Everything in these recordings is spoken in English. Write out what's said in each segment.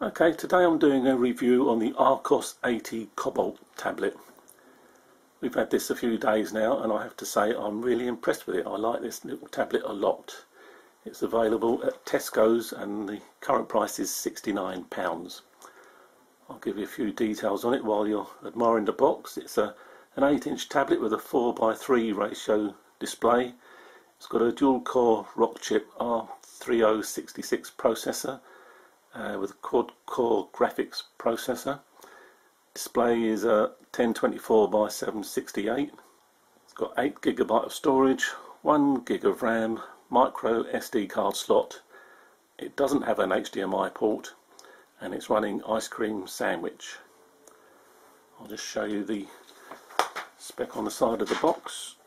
Okay, today I'm doing a review on the Archos 80 Cobalt tablet. We've had this a few days now and I have to say I'm really impressed with it. I like this little tablet a lot. It's available at Tesco's and the current price is £69. I'll give you a few details on it while you're admiring the box. It's an 8-inch tablet with a 4:3 ratio display. It's got a dual-core Rockchip R3066 processor with a quad-core graphics processor. Display is a 1024 by 768. It's got 8 GB of storage, 1 GB of RAM, micro SD card slot. It doesn't have an HDMI port, and it's running Ice Cream Sandwich. I'll just show you the spec on the side of the box.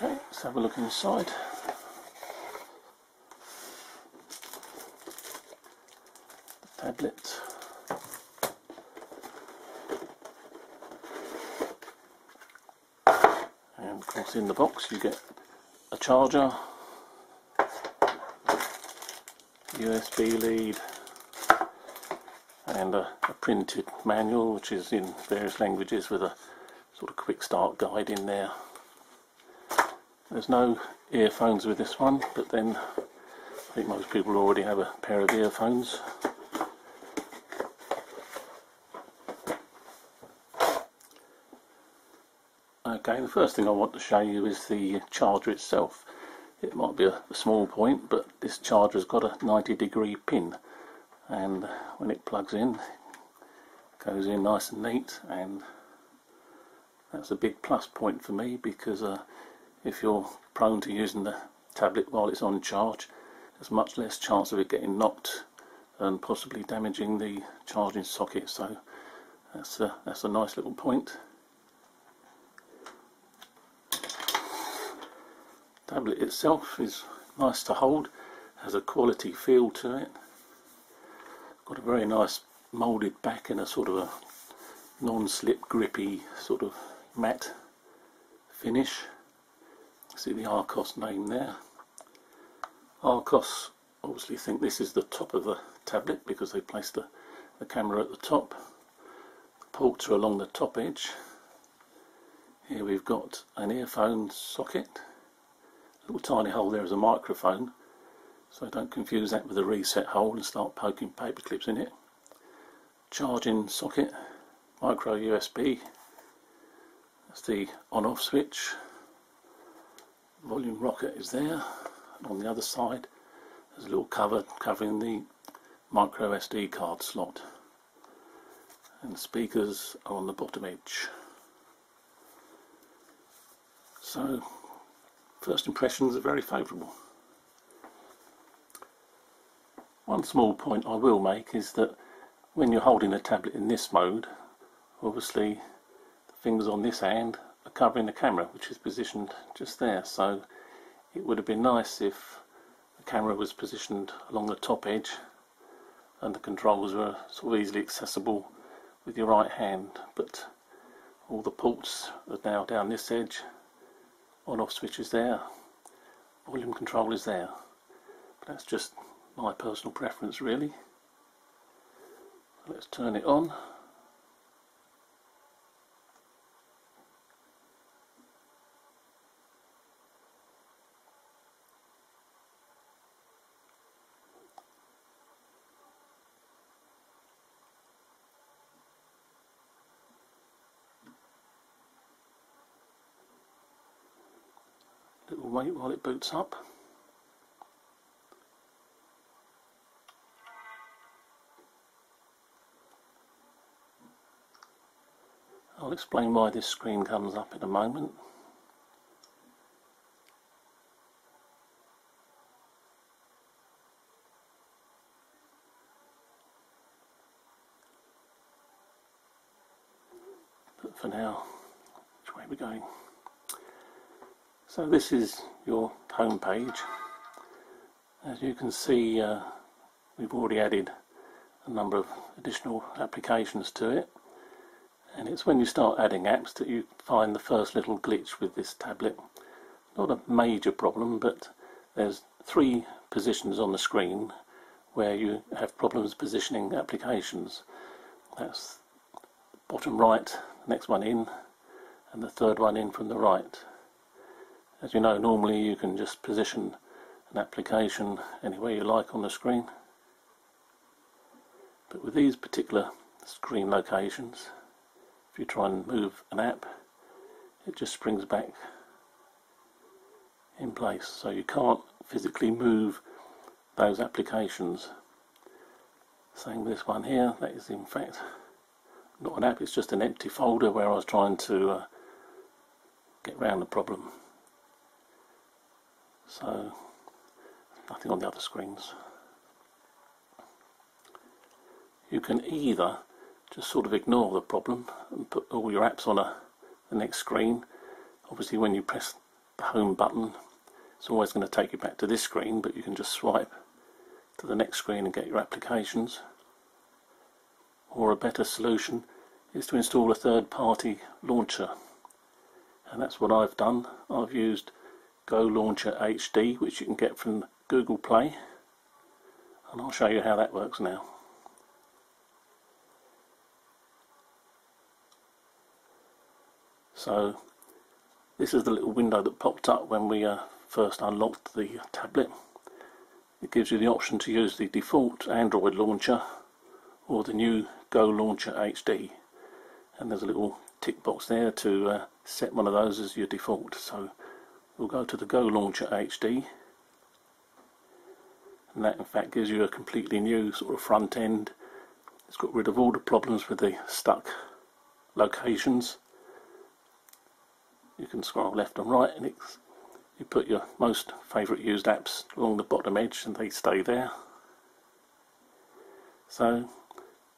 Okay, let's have a look inside. The tablet. And of course in the box you get a charger, USB lead, and a printed manual which is in various languages with a sort of quick start guide in there. There's no earphones with this one, but then I think most people already have a pair of earphones. Okay, the first thing I want to show you is the charger itself. It might be a small point, but this charger's got a 90-degree pin, and when it plugs in, it goes in nice and neat, and that's a big plus point for me because if you're prone to using the tablet while it's on charge, there's much less chance of it getting knocked and possibly damaging the charging socket, so that's a nice little point. The tablet itself is nice to hold, has a quality feel to it, got a very nice moulded back and a sort of a non-slip grippy sort of matte finish. See the Archos name there. Archos obviously think this is the top of the tablet because they placed the camera at the top. The ports are along the top edge. Here we've got an earphone socket. A little tiny hole there is a microphone, so don't confuse that with a reset hole and start poking paper clips in it. Charging socket, micro USB. That's the on-off switch. Volume rocket is there, and on the other side there's a little cover covering the micro SD card slot, and the speakers are on the bottom edge. So first impressions are very favourable. One small point I will make is that when you're holding a tablet in this mode, obviously the fingers on this hand are covering the camera, which is positioned just there, so it would have been nice if the camera was positioned along the top edge and the controls were sort of easily accessible with your right hand, but all the ports are now down this edge, on-off switch is there, volume control is there, but that's just my personal preference really. Let's turn it on. Little wait while it boots up. I'll explain why this screen comes up in a moment. But for now, which way are we going? So this is your home page. As you can see, we've already added a number of additional applications to it, and it's when you start adding apps that you find the first little glitch with this tablet. Not a major problem, but there's 3 positions on the screen where you have problems positioning applications. That's bottom right, the next one in, and the 3rd one in from the right. As you know, normally you can just position an application anywhere you like on the screen, but with these particular screen locations, if you try and move an app, it just springs back in place, so you can't physically move those applications. Same with this one here. That is in fact not an app, it's just an empty folder where I was trying to get around the problem. So nothing on the other screens. You can either just sort of ignore the problem and put all your apps on the next screen. Obviously when you press the home button, it's always going to take you back to this screen, but you can just swipe to the next screen and get your applications. Or a better solution is to install a third-party launcher, and that's what I've done. I've used Go Launcher HD, which you can get from Google Play, and I'll show you how that works now. So this is the little window that popped up when we first unlocked the tablet. It gives you the option to use the default Android launcher or the new Go Launcher HD, and there's a little tick box there to set one of those as your default. So we'll go to the Go Launcher HD, and that in fact gives you a completely new sort of front end. It's got rid of all the problems with the stuck locations. You can scroll left and right, and you put your most favourite used apps along the bottom edge and they stay there. So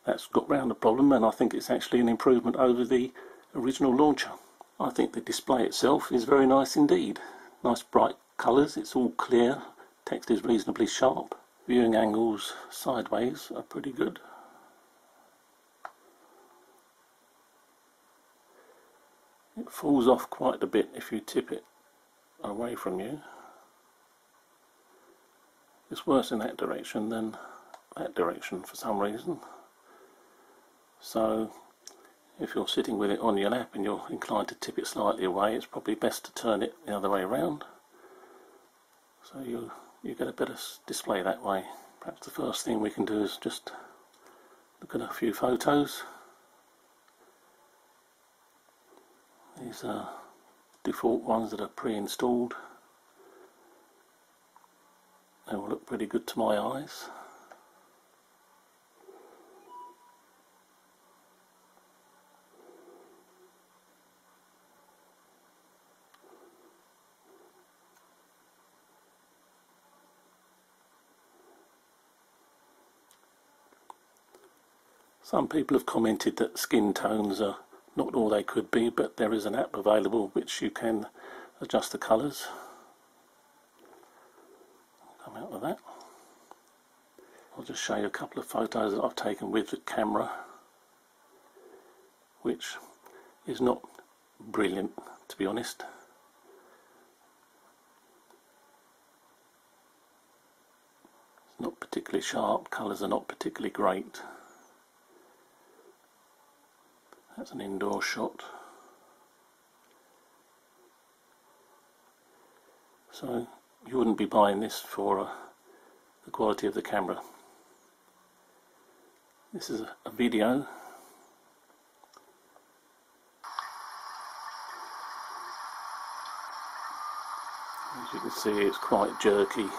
that's got round the problem, and I think it's actually an improvement over the original launcher. I think the display itself is very nice indeed. Nice bright colours, it's all clear, text is reasonably sharp, viewing angles sideways are pretty good. It falls off quite a bit if you tip it away from you. It's worse in that direction than that direction for some reason. So if you're sitting with it on your lap and you're inclined to tip it slightly away, it's probably best to turn it the other way around, so you get a better display that way. Perhaps the first thing we can do is just look at a few photos. These are default ones that are pre-installed. They will look pretty good to my eyes. Some people have commented that skin tones are not all they could be, but there is an app available which you can adjust the colours. Come out of that. I'll just show you a couple of photos that I've taken with the camera, which is not brilliant, to be honest. It's not particularly sharp, colours are not particularly great. That's an indoor shot. So you wouldn't be buying this for the quality of the camera. This is a video. As you can see, it's quite jerky.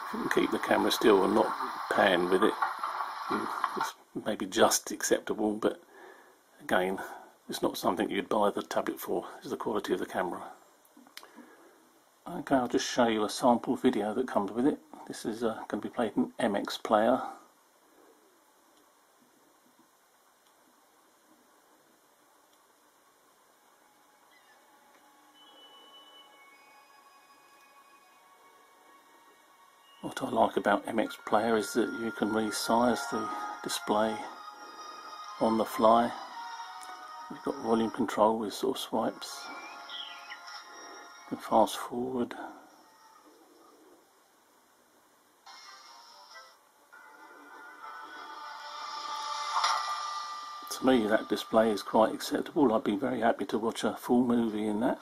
If you can keep the camera still and not pan with it, it's maybe just acceptable, but again, it's not something you'd buy the tablet for, is the quality of the camera. Okay, I'll just show you a sample video that comes with it. This is going to be played in MX Player. What I like about MX Player is that you can resize the display on the fly. You've got volume control with sort of swipes. You can fast forward. To me that display is quite acceptable. I'd be very happy to watch a full movie in that.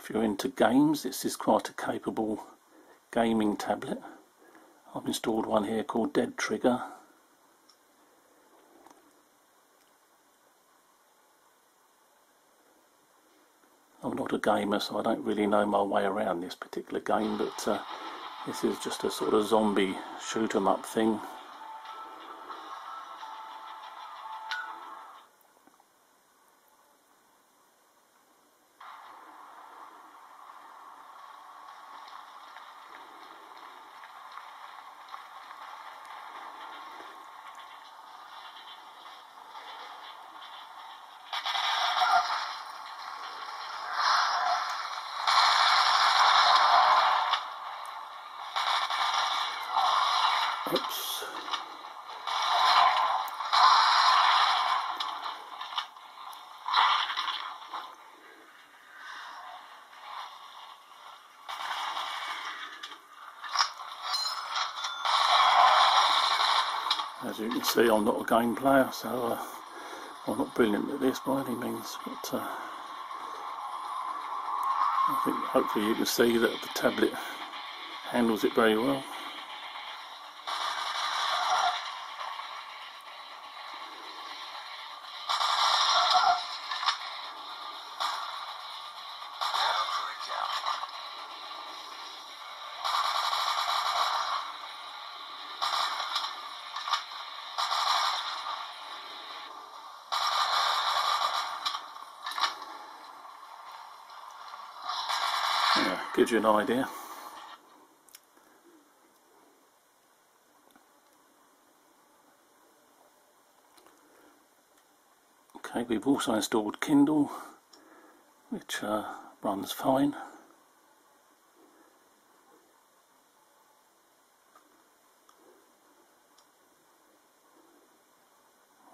If you're into games, this is quite a capable gaming tablet. I've installed one here called Dead Trigger. I'm not a gamer, so I don't really know my way around this particular game, but this is just a sort of zombie shoot 'em up thing. Oops. As you can see, I'm not a game player, so I'm not brilliant at this by any means, but I think hopefully you can see that the tablet handles it very well. Yeah, gives you an idea. Okay, we've also installed Kindle, which runs fine.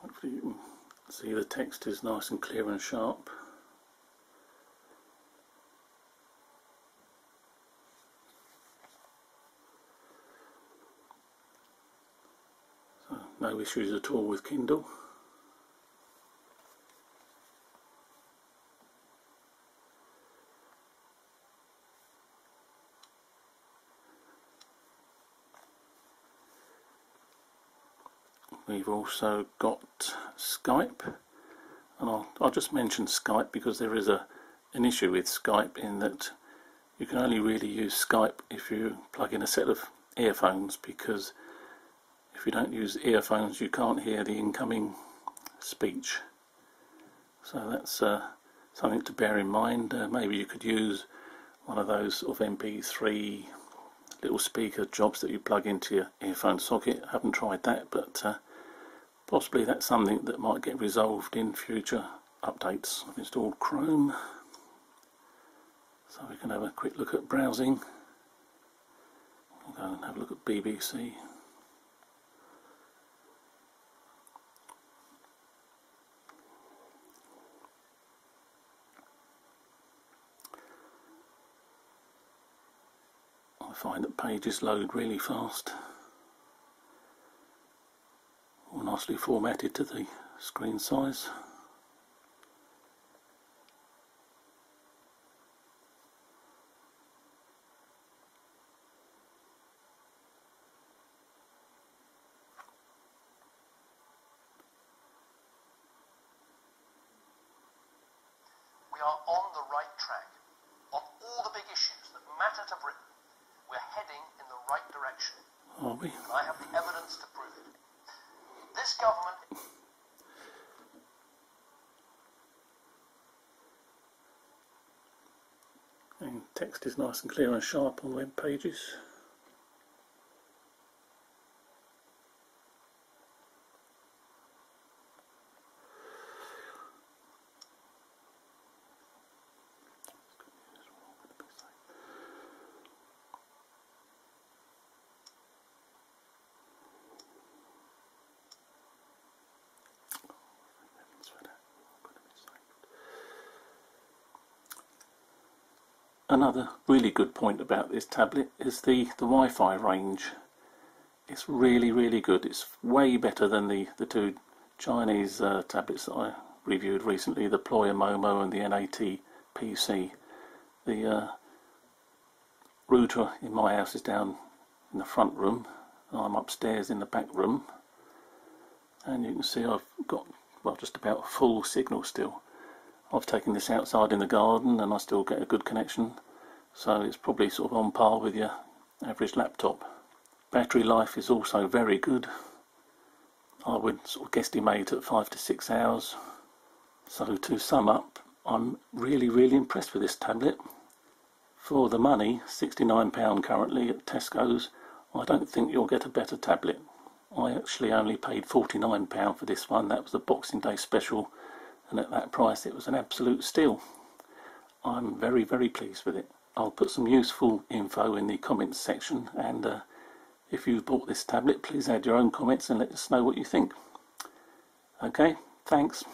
Hopefully you can see the text is nice and clear and sharp. So no issues at all with Kindle. We've also got Skype, and I'll just mention Skype because there is an issue with Skype in that you can only really use Skype if you plug in a set of earphones, because if you don't use earphones you can't hear the incoming speech. So that's something to bear in mind. Maybe you could use one of those sort of MP3 little speaker jobs that you plug into your earphone socket. I haven't tried that, but possibly that's something that might get resolved in future updates. I've installed Chrome, so we can have a quick look at browsing. We'll go and have a look at BBC. I find that pages load really fast. All nicely formatted to the screen size. We are on the right track. On all the big issues that matter to Britain, we're heading in the right direction. Are we? And I have the evidence to prove it. This government... And text is nice and clear and sharp on web pages. Another really good point about this tablet is the Wi-Fi range. It's really good. It's way better than the two Chinese tablets that I reviewed recently, the Ploya Momo and the NAT PC. The router in my house is down in the front room, and I'm upstairs in the back room, and you can see I've got, well, just about full signal still. I've taken this outside in the garden and I still get a good connection, so it's probably sort of on par with your average laptop. Battery life is also very good. I would sort of guesstimate at 5 to 6 hours. So to sum up, I'm really impressed with this tablet. For the money, £69 currently at Tesco's, I don't think you'll get a better tablet. I actually only paid £49 for this one. That was the Boxing Day special, and at that price it was an absolute steal. I'm very pleased with it. I'll put some useful info in the comments section, and if you've bought this tablet, please add your own comments and let us know what you think. Okay, thanks.